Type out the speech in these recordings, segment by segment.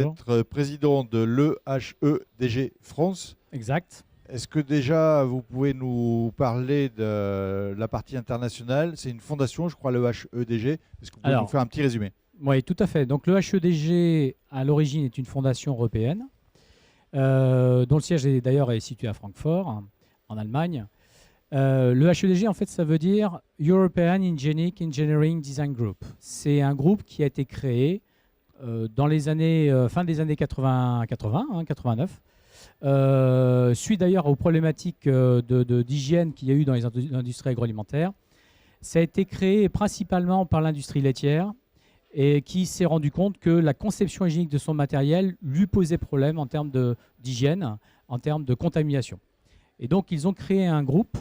Bonjour. êtes président de l'EHEDG France. Exact. Est-ce que déjà vous pouvez nous parler de la partie internationale? C'est une fondation, je crois, l'EHEDG. Est-ce que vous pouvez nous faire un petit résumé? Oui, tout à fait. Donc le HEDG, à l'origine, est une fondation européenne, dont le siège d'ailleurs est situé à Francfort, en Allemagne. Le HEDG, en fait, ça veut dire European Engineering Design Group. C'est un groupe qui a été créé dans les années, fin des années 89, suite d'ailleurs aux problématiques d'hygiène qu'il y a eu dans les industries agroalimentaires. Ça a été créé principalement par l'industrie laitière et qui s'est rendu compte que la conception hygiénique de son matériel lui posait problème en termes d'hygiène, en termes de contamination. Et donc, ils ont créé un groupe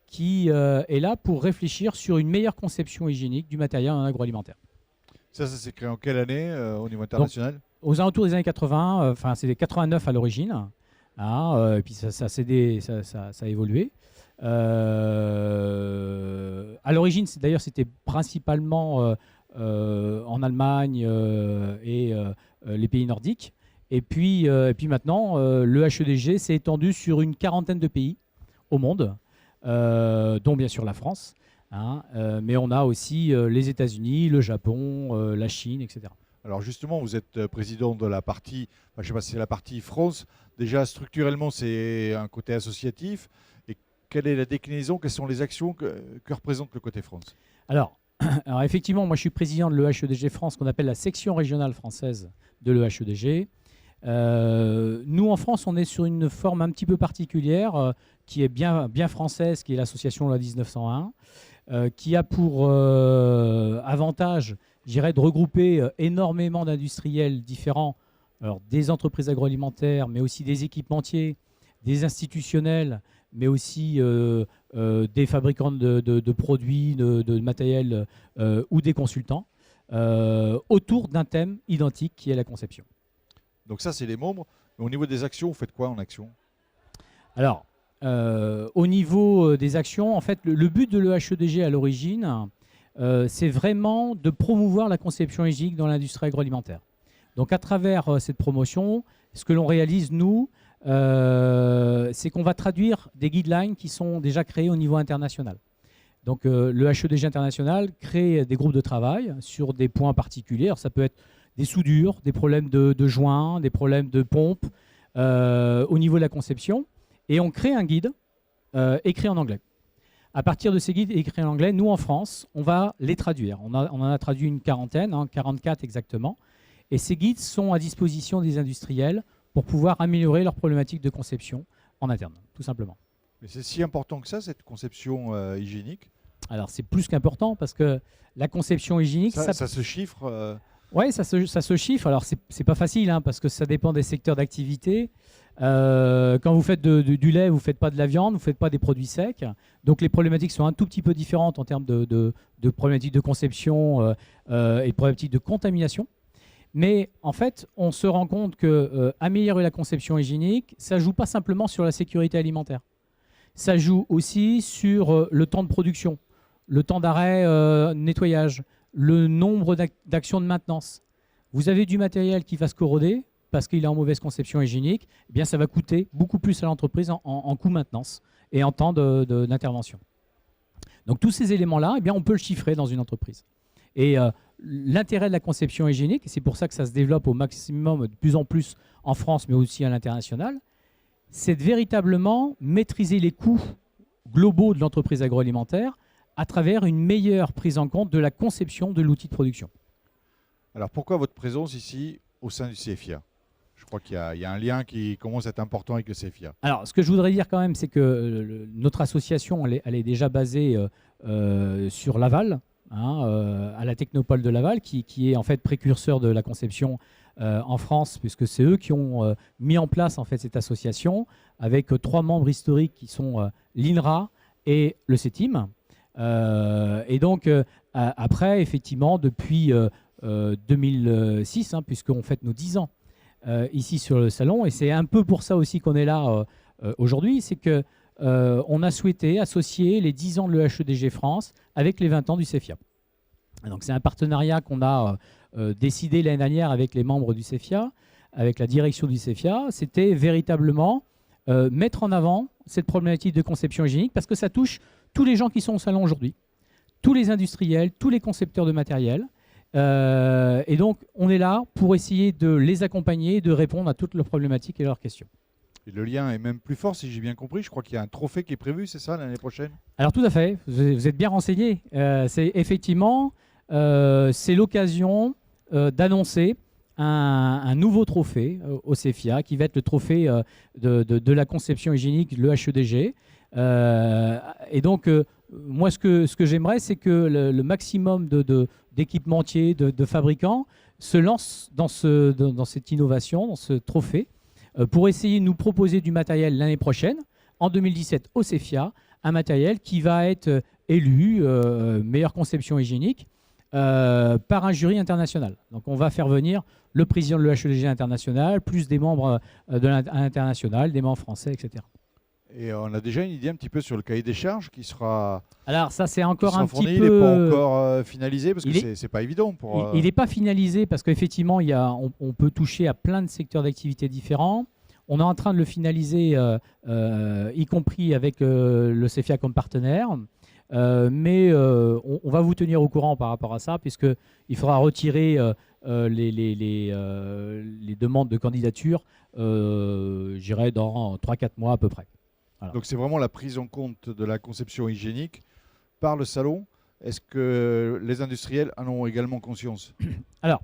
qui est là pour réfléchir sur une meilleure conception hygiénique du matériel en agroalimentaire. Ça s'est créé en quelle année au niveau international? Donc, aux alentours des années 80, enfin c'était 89 à l'origine, et puis ça a évolué. À l'origine, d'ailleurs, c'était principalement en Allemagne et les pays nordiques. Et puis maintenant, le HEDG s'est étendu sur une quarantaine de pays au monde, dont bien sûr la France. Mais on a aussi les États-Unis, le Japon, la Chine, etc. Alors justement, vous êtes président de la partie, je ne sais pas si c'est la partie France. Déjà, structurellement, c'est un côté associatif. Et quelle est la déclinaison? Quelles sont les actions que représente le côté France? Alors, effectivement, moi je suis président de l'EHEDG France, qu'on appelle la section régionale française de l'EHEDG. Nous, en France, on est sur une forme un petit peu particulière qui est bien française, qui est l'association Loi 1901, qui a pour avantage, je dirais, de regrouper énormément d'industriels différents, alors des entreprises agroalimentaires, mais aussi des équipementiers, des institutionnels, mais aussi des fabricants de produits, de matériel ou des consultants, autour d'un thème identique qui est la conception. Donc ça, c'est les membres. Mais au niveau des actions, vous faites quoi en action? Alors, au niveau des actions, en fait, le but de l'EHEDG à l'origine, c'est vraiment de promouvoir la conception hygiénique dans l'industrie agroalimentaire. Donc à travers cette promotion, ce que l'on réalise, nous, c'est qu'on va traduire des guidelines qui sont déjà créés au niveau international. Donc le HEDG international crée des groupes de travail sur des points particuliers. Alors, ça peut être des soudures, des problèmes de joints, des problèmes de pompes au niveau de la conception. Et on crée un guide écrit en anglais. À partir de ces guides écrits en anglais, nous en France, on va les traduire. On en a traduit une quarantaine, 44 exactement. Et ces guides sont à disposition des industriels pour pouvoir améliorer leurs problématiques de conception en interne, tout simplement. Mais c'est si important que ça, cette conception hygiénique? Alors c'est plus qu'important parce que la conception hygiénique... Ça se chiffre Oui, ça se chiffre. Alors c'est pas facile parce que ça dépend des secteurs d'activité. Quand vous faites du lait, vous ne faites pas de la viande, vous ne faites pas des produits secs. Donc les problématiques sont un tout petit peu différentes en termes de problématiques de conception et de problématiques de contamination. Mais en fait, on se rend compte qu'améliorer la conception hygiénique, ça ne joue pas simplement sur la sécurité alimentaire. Ça joue aussi sur le temps de production, le temps d'arrêt nettoyage, le nombre d'actions de maintenance. Vous avez du matériel qui va se corroder parce qu'il est en mauvaise conception hygiénique, eh bien ça va coûter beaucoup plus à l'entreprise en coût maintenance et en temps d'intervention. Donc tous ces éléments-là, eh bien, on peut le chiffrer dans une entreprise. Et l'intérêt de la conception hygiénique, et c'est pour ça que ça se développe au maximum, de plus en plus en France, mais aussi à l'international, c'est de véritablement maîtriser les coûts globaux de l'entreprise agroalimentaire à travers une meilleure prise en compte de la conception de l'outil de production. Alors pourquoi votre présence ici au sein du CFIA? Je crois qu'il y a un lien qui commence à être important avec le CFIA. Alors ce que je voudrais dire quand même, c'est que notre association, elle est déjà basée sur Laval, à la Technopole de Laval, qui est en fait précurseur de la conception en France, puisque c'est eux qui ont mis en place en fait cette association avec 3 membres historiques qui sont l'INRA et le CETIM. Et donc après, effectivement, depuis 2006, puisqu'on fête nos 10 ans ici sur le salon, et c'est un peu pour ça aussi qu'on est là aujourd'hui, c'est que on a souhaité associer les 10 ans de l'EHEDG France avec les 20 ans du CEFIA. Donc c'est un partenariat qu'on a décidé l'année dernière avec les membres du CEFIA. avec la direction du CEFIA, c'était véritablement mettre en avant cette problématique de conception hygiénique parce que ça touche tous les gens qui sont au salon aujourd'hui, tous les industriels, tous les concepteurs de matériel. Et donc, on est là pour essayer de les accompagner, de répondre à toutes leurs problématiques et leurs questions. Et le lien est même plus fort, si j'ai bien compris. Je crois qu'il y a un trophée qui est prévu, c'est ça, l'année prochaine? Alors tout à fait, vous êtes bien renseigné. C'est effectivement, c'est l'occasion d'annoncer un nouveau trophée au CEFIA, qui va être le trophée de la conception hygiénique, le HEDG. Et donc, moi, ce que j'aimerais, c'est que le maximum d'équipementiers, de fabricants se lancent dans cette innovation, dans ce trophée, pour essayer de nous proposer du matériel l'année prochaine, en 2017 au CEFIA, un matériel qui va être élu meilleure conception hygiénique par un jury international. Donc on va faire venir le président de l'EHEDG international, plus des membres de l'international, des membres français, etc. Et on a déjà une idée un petit peu sur le cahier des charges qui sera. Alors ça c'est encore un fourni, petit peu. Il n'est pas encore finalisé parce que c'est pas évident pour. Il n'est pas finalisé parce qu'effectivement on peut toucher à plein de secteurs d'activité différents. On est en train de le finaliser, y compris avec le CEFIA comme partenaire. Mais on va vous tenir au courant par rapport à ça, puisqu'il faudra retirer les demandes de candidature, j'irai dans 3-4 mois à peu près. Voilà. Donc c'est vraiment la prise en compte de la conception hygiénique par le salon. Est-ce que les industriels en ont également conscience? Alors,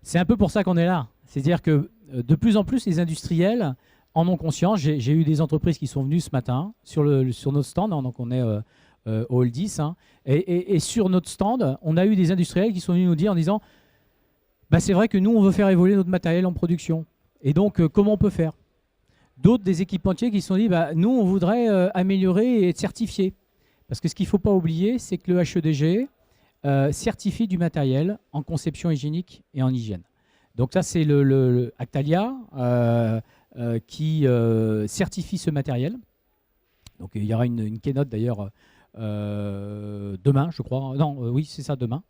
c'est un peu pour ça qu'on est là. C'est-à-dire que de plus en plus, les industriels en ont conscience. J'ai eu des entreprises qui sont venues ce matin sur notre stand, hein, donc on est au Hall 10, hein, et sur notre stand, on a eu des industriels qui sont venus nous dire en disant bah, c'est vrai que nous, on veut faire évoluer notre matériel en production. Et donc, comment on peut faire? D'autres, des équipementiers qui se sont dit bah, nous, on voudrait améliorer et être certifiés. Parce que ce qu'il ne faut pas oublier, c'est que le HEDG certifie du matériel en conception hygiénique et en hygiène. Donc ça, c'est le Actalia qui certifie ce matériel. Donc il y aura une keynote d'ailleurs demain, je crois. Non, oui, c'est ça, demain,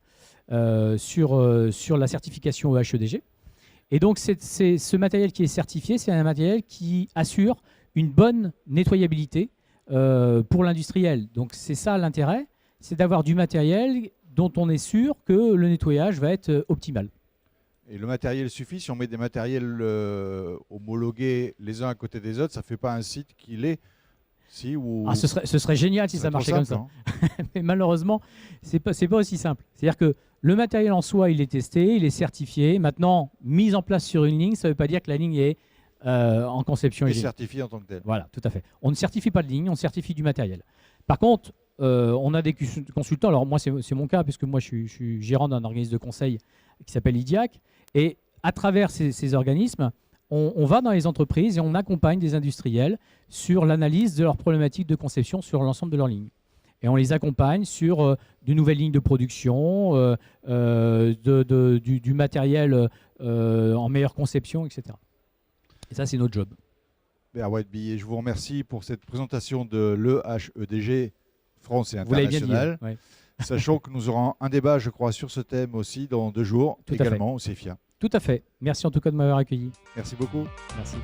sur la certification au HEDG. Et donc ce matériel qui est certifié, c'est un matériel qui assure une bonne nettoyabilité pour l'industriel. Donc c'est ça l'intérêt, c'est d'avoir du matériel dont on est sûr que le nettoyage va être optimal. Et le matériel suffit? Si on met des matériels homologués les uns à côté des autres, ça ne fait pas un site qui l'est? Si, ou... ce serait génial si ça marchait comme ça. Hein. Mais malheureusement, c'est pas aussi simple. C'est-à-dire que le matériel en soi, il est testé, il est certifié. Maintenant, mise en place sur une ligne, ça ne veut pas dire que la ligne est en conception hygiénique. Certifié en tant que tel. Voilà, tout à fait. On ne certifie pas de ligne, on certifie du matériel. Par contre, on a des consultants. Alors moi, c'est mon cas, puisque moi, je suis gérant d'un organisme de conseil qui s'appelle IDIAC. Et à travers ces organismes, on va dans les entreprises et on accompagne des industriels sur l'analyse de leurs problématiques de conception sur l'ensemble de leurs lignes. Et on les accompagne sur de nouvelles lignes de production, du matériel en meilleure conception, etc. Et ça, c'est notre job. Béa Whiteby, je vous remercie pour cette présentation de l'EHEDG France et Vous l'avez bien dit, international. ouais. Sachant que nous aurons un débat, je crois, sur ce thème aussi dans 2 jours, également au CEFIA. Tout à fait. Merci en tout cas de m'avoir accueilli. Merci beaucoup. Merci.